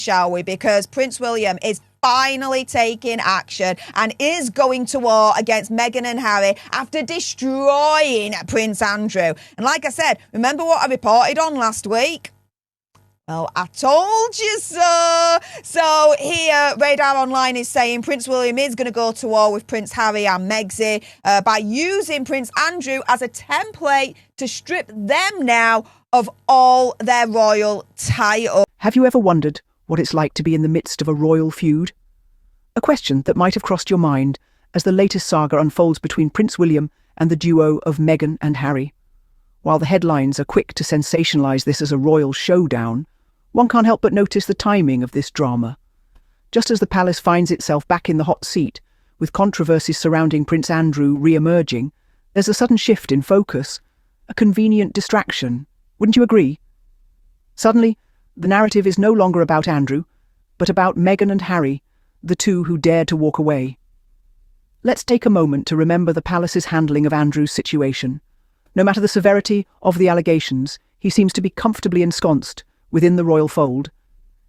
shall we? Because Prince William is finally taking action and is going to war against Meghan and Harry after destroying Prince Andrew. And like I said, remember what I reported on last week? Well, I told you so. So here, Radar Online is saying Prince William is going to go to war with Prince Harry and Megxie by using Prince Andrew as a template to strip them now of all their royal titles. Have you ever wondered what it's like to be in the midst of a royal feud? A question that might have crossed your mind as the latest saga unfolds between Prince William and the duo of Meghan and Harry. While the headlines are quick to sensationalise this as a royal showdown, one can't help but notice the timing of this drama. Just as the palace finds itself back in the hot seat, with controversies surrounding Prince Andrew re-emerging, there's a sudden shift in focus, a convenient distraction. Wouldn't you agree? Suddenly, the narrative is no longer about Andrew, but about Meghan and Harry, the two who dared to walk away. Let's take a moment to remember the palace's handling of Andrew's situation. No matter the severity of the allegations, he seems to be comfortably ensconced within the royal fold.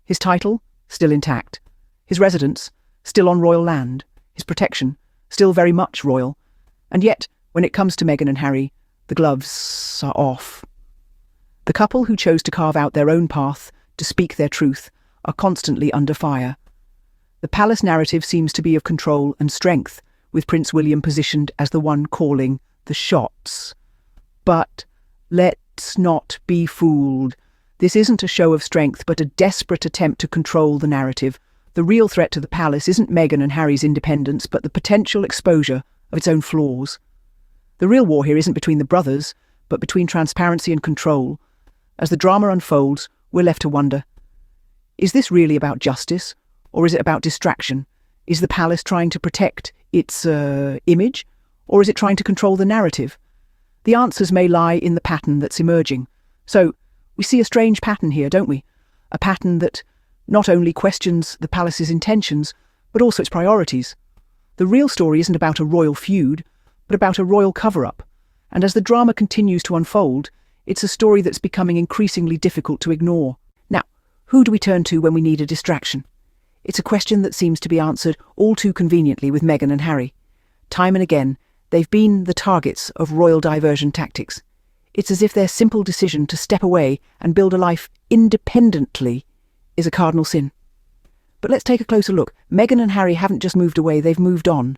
His title, still intact. His residence, still on royal land. His protection, still very much royal. And yet, when it comes to Meghan and Harry, the gloves are off. The couple who chose to carve out their own path, to speak their truth, are constantly under fire. The palace narrative seems to be of control and strength, with Prince William positioned as the one calling the shots. But let's not be fooled. This isn't a show of strength, but a desperate attempt to control the narrative. The real threat to the palace isn't Meghan and Harry's independence, but the potential exposure of its own flaws. The real war here isn't between the brothers, but between transparency and control. As the drama unfolds, we're left to wonder, is this really about justice, or is it about distraction? Is the palace trying to protect its image, or is it trying to control the narrative? The answers may lie in the pattern that's emerging. So, we see a strange pattern here, don't we? A pattern that not only questions the palace's intentions, but also its priorities. The real story isn't about a royal feud, but about a royal cover-up. And as the drama continues to unfold, it's a story that's becoming increasingly difficult to ignore. Now, who do we turn to when we need a distraction? It's a question that seems to be answered all too conveniently with Meghan and Harry. Time and again, they've been the targets of royal diversion tactics. It's as if their simple decision to step away and build a life independently is a cardinal sin. But let's take a closer look. Meghan and Harry haven't just moved away, they've moved on.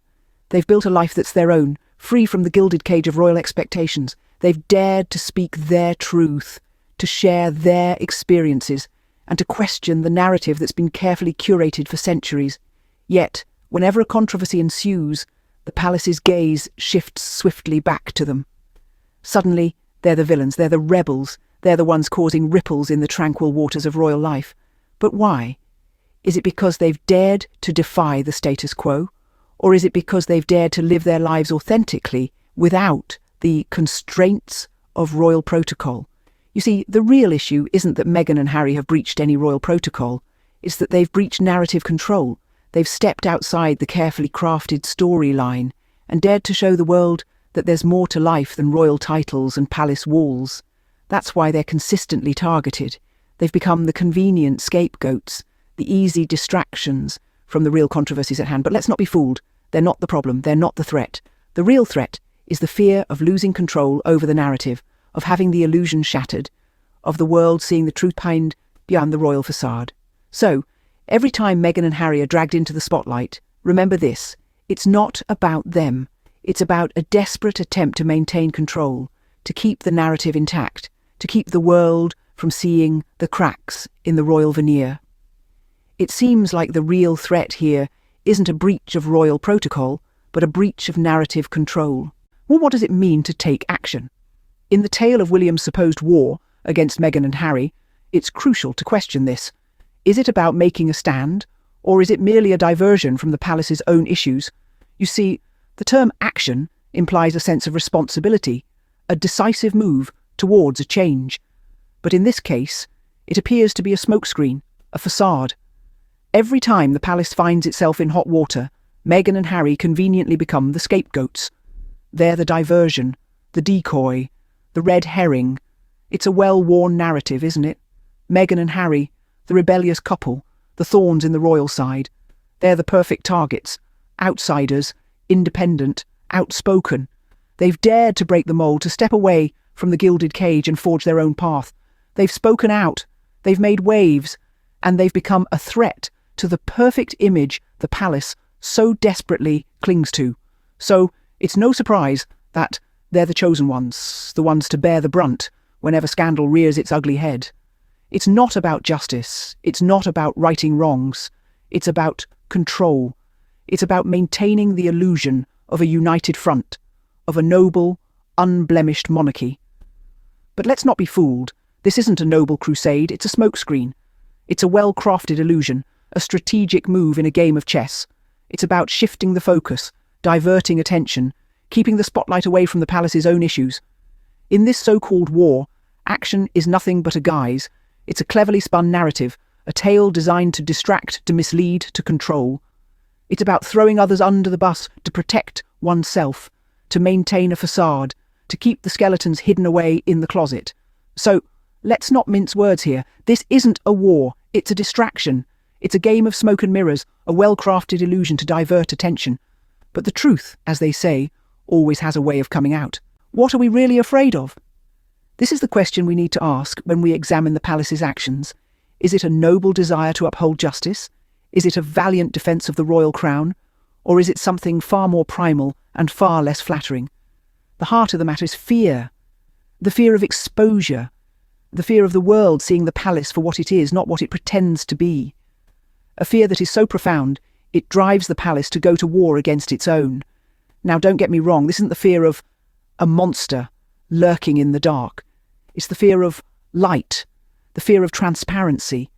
They've built a life that's their own, free from the gilded cage of royal expectations. They've dared to speak their truth, to share their experiences, and to question the narrative that's been carefully curated for centuries. Yet, whenever a controversy ensues, the palace's gaze shifts swiftly back to them. Suddenly, they're the villains, they're the rebels, they're the ones causing ripples in the tranquil waters of royal life. But why? Is it because they've dared to defy the status quo? Or is it because they've dared to live their lives authentically without the constraints of royal protocol? You see, the real issue isn't that Meghan and Harry have breached any royal protocol. It's that they've breached narrative control. They've stepped outside the carefully crafted storyline and dared to show the world that there's more to life than royal titles and palace walls. That's why they're consistently targeted. They've become the convenient scapegoats, the easy distractions from the real controversies at hand. But let's not be fooled. They're not the problem. They're not the threat. The real threat is the fear of losing control over the narrative, of having the illusion shattered, of the world seeing the truth beyond the royal facade. So, every time Meghan and Harry are dragged into the spotlight, remember this: it's not about them. It's about a desperate attempt to maintain control, to keep the narrative intact, to keep the world from seeing the cracks in the royal veneer. It seems like the real threat here isn't a breach of royal protocol, but a breach of narrative control. Well, what does it mean to take action? In the tale of William's supposed war against Meghan and Harry, it's crucial to question this. Is it about making a stand, or is it merely a diversion from the palace's own issues? You see, the term action implies a sense of responsibility, a decisive move towards a change. But in this case, it appears to be a smokescreen, a facade. Every time the palace finds itself in hot water, Meghan and Harry conveniently become the scapegoats. They're the diversion, the decoy, the red herring. It's a well-worn narrative, isn't it? Meghan and Harry, the rebellious couple, the thorns in the royal side. They're the perfect targets. Outsiders, independent, outspoken. They've dared to break the mould, to step away from the gilded cage and forge their own path. They've spoken out, they've made waves, and they've become a threat to the perfect image the palace so desperately clings to. So it's no surprise that they're the chosen ones, the ones to bear the brunt whenever scandal rears its ugly head. It's not about justice, it's not about righting wrongs, it's about control. It's about maintaining the illusion of a united front, of a noble, unblemished monarchy. But let's not be fooled. This isn't a noble crusade, it's a smokescreen. It's a well-crafted illusion, a strategic move in a game of chess. It's about shifting the focus, diverting attention, keeping the spotlight away from the palace's own issues. In this so-called war, action is nothing but a guise. It's a cleverly spun narrative, a tale designed to distract, to mislead, to control. It's about throwing others under the bus to protect oneself, to maintain a facade, to keep the skeletons hidden away in the closet. So, let's not mince words here. This isn't a war, it's a distraction. It's a game of smoke and mirrors, a well-crafted illusion to divert attention. But the truth, as they say, always has a way of coming out. What are we really afraid of? This is the question we need to ask when we examine the palace's actions. Is it a noble desire to uphold justice? Is it a valiant defence of the royal crown? Or is it something far more primal and far less flattering? The heart of the matter is fear. The fear of exposure. The fear of the world seeing the palace for what it is, not what it pretends to be. A fear that is so profound, it drives the palace to go to war against its own. Now, don't get me wrong, this isn't the fear of a monster lurking in the dark. It's the fear of light, the fear of transparency,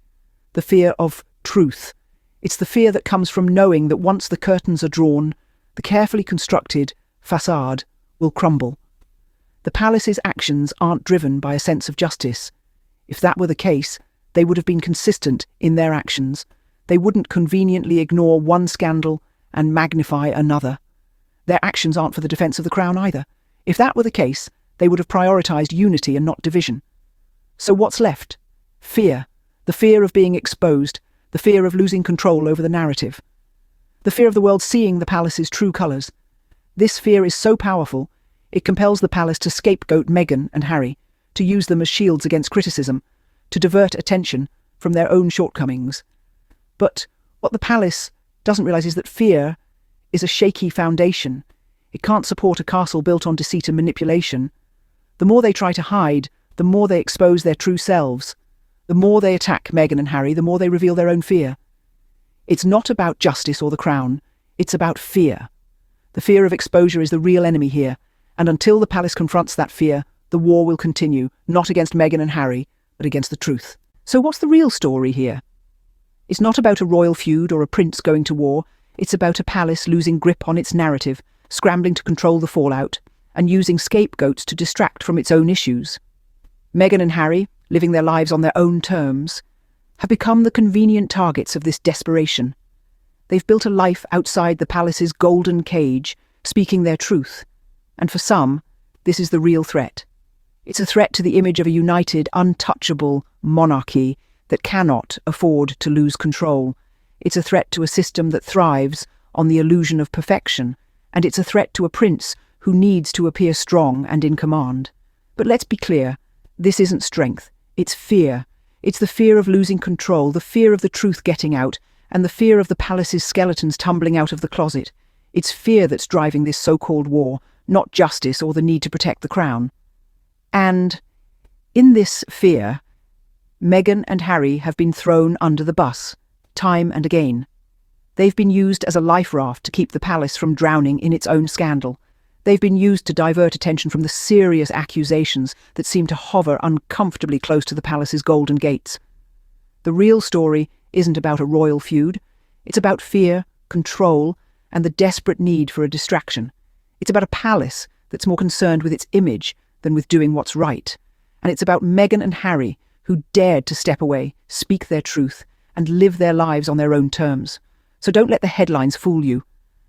the fear of truth. It's the fear that comes from knowing that once the curtains are drawn, the carefully constructed facade will crumble. The palace's actions aren't driven by a sense of justice. If that were the case, they would have been consistent in their actions. They wouldn't conveniently ignore one scandal and magnify another. Their actions aren't for the defence of the crown either. If that were the case, they would have prioritised unity and not division. So what's left? Fear. The fear of being exposed, the fear of losing control over the narrative. The fear of the world seeing the palace's true colours. This fear is so powerful, it compels the palace to scapegoat Meghan and Harry, to use them as shields against criticism, to divert attention from their own shortcomings. But what the palace doesn't realise is that fear is a shaky foundation. It can't support a castle built on deceit and manipulation. The more they try to hide, the more they expose their true selves. The more they attack Meghan and Harry, the more they reveal their own fear. It's not about justice or the crown, it's about fear. The fear of exposure is the real enemy here, and until the palace confronts that fear, the war will continue, not against Meghan and Harry, but against the truth. So what's the real story here? It's not about a royal feud or a prince going to war, it's about a palace losing grip on its narrative, scrambling to control the fallout, and using scapegoats to distract from its own issues. Meghan and Harry, living their lives on their own terms, have become the convenient targets of this desperation. They've built a life outside the palace's golden cage, speaking their truth. And for some, this is the real threat. It's a threat to the image of a united, untouchable monarchy that cannot afford to lose control. It's a threat to a system that thrives on the illusion of perfection, and it's a threat to a prince who needs to appear strong and in command. But let's be clear, this isn't strength, it's fear. It's the fear of losing control, the fear of the truth getting out, and the fear of the palace's skeletons tumbling out of the closet. It's fear that's driving this so-called war, not justice or the need to protect the crown. And in this fear, Meghan and Harry have been thrown under the bus, time and again. They've been used as a life raft to keep the palace from drowning in its own scandal. They've been used to divert attention from the serious accusations that seem to hover uncomfortably close to the palace's golden gates. The real story isn't about a royal feud. It's about fear, control, and the desperate need for a distraction. It's about a palace that's more concerned with its image than with doing what's right. And it's about Meghan and Harry, who dared to step away, speak their truth, and live their lives on their own terms. So don't let the headlines fool you.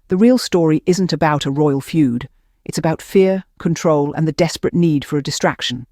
The real story isn't about a royal feud. It's about fear, control, and the desperate need for a distraction.